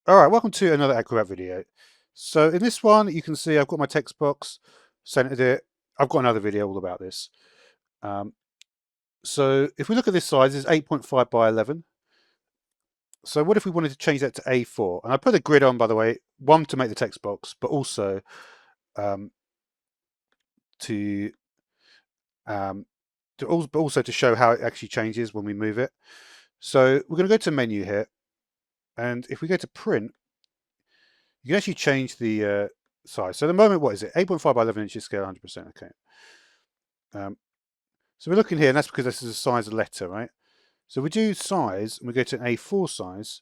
All right, welcome to another Acrobat video. So in this one, you can see I've got my text box, centered it. I've got another video all about this. Um, so if we look at this size, it's 8.5 by 11. So what if we wanted to change that to A4? And I put a grid on, by the way, one to make the text box, but also um, to also to show how it actually changes when we move it. So we're going to go to menu here, and if we go to print, you can actually change the size. So at the moment, what is it? 8.5 by 11 inches scale, 100%. Okay. So we're looking here, and that's because this is a size letter, right? So we do size, and we go to an A4 size.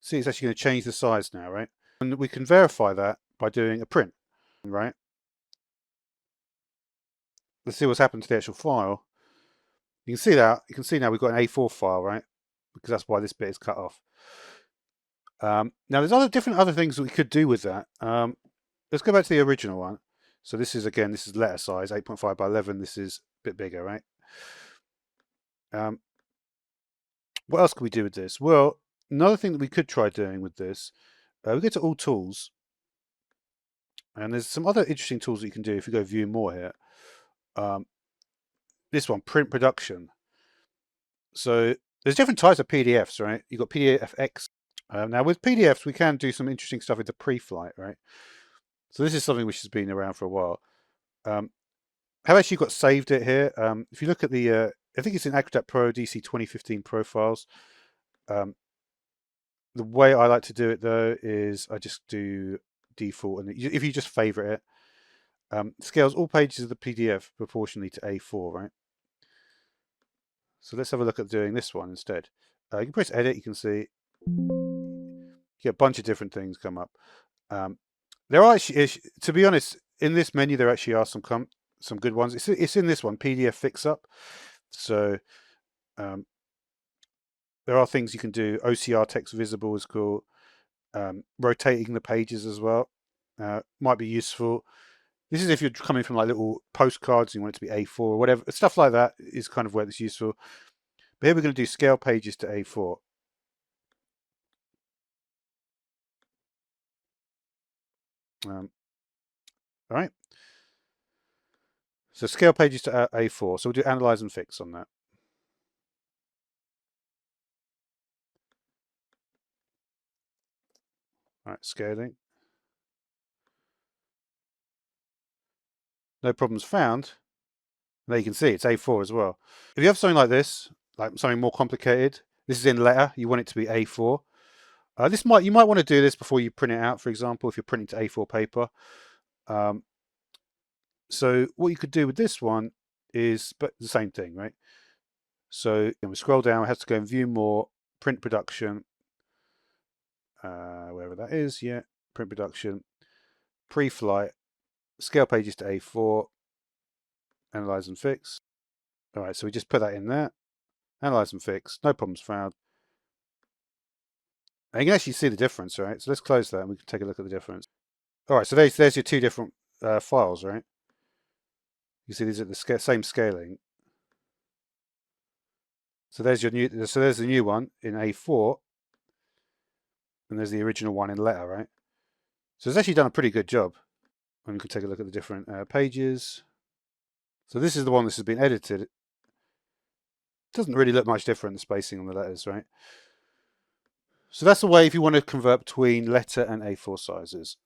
See, it's actually going to change the size now, right? And we can verify that by doing a print, right? Let's see what's happened to the actual file. You can see that. You can see now we've got an A4 file, right? Because that's why this bit is cut off. Now, there's other things that we could do with that. Let's go back to the original one. So this is, again, this is letter size, 8.5 by 11. This is a bit bigger, right? What else can we do with this? Well, another thing that we could try doing with this, we go to all tools, and there's some other interesting tools that you can do if you go view more here. This one, print production. So there's different types of PDFs, right? You've got PDFX. Now with PDFs, we can do some interesting stuff with the pre-flight, right? So this is something which has been around for a while. How actually got saved it here? If you look at the, I think it's in Acrobat Pro DC 2015 profiles. The way I like to do it though is I just do default, and if you just favorite it, scales all pages of the PDF proportionally to A4, right? So let's have a look at doing this one instead. You can press edit, you can see you get a bunch of different things come up. There are actually, to be honest, in this menu there actually are some good ones. It's in this one, PDF Fix Up. So there are things you can do. OCR text visible is cool. Rotating the pages as well might be useful. This is if you're coming from like little postcards and you want it to be A4 or whatever. Stuff like that is kind of where it's useful. But here we're going to do scale pages to A4. All right. So scale pages to A4. So we'll do analyze and fix on that. All right, scaling. No problems found. There you can see it's A4 as well. If you have something like this, like something more complicated, this is in letter, you want it to be A4. You might want to do this before you print it out, for example, if you're printing to A4 paper. So what you could do with this one is but the same thing, right? So we scroll down, we have to go and view more, print production, wherever that is, yeah, print production, pre-flight, scale pages to A4, analyze and fix. All right, so we just put that in there, analyze and fix, no problems found. And you can actually see the difference, right? So let's close that and we can take a look at the difference. All right, so there's your two different files, right? You see these are the same scaling. So there's there's the new one in A4, and there's the original one in letter, right? So it's actually done a pretty good job. And you can take a look at the different pages. So this is the one that has been edited. It doesn't really look much different, the spacing on the letters, right? So that's the way if you want to convert between letter and A4 sizes.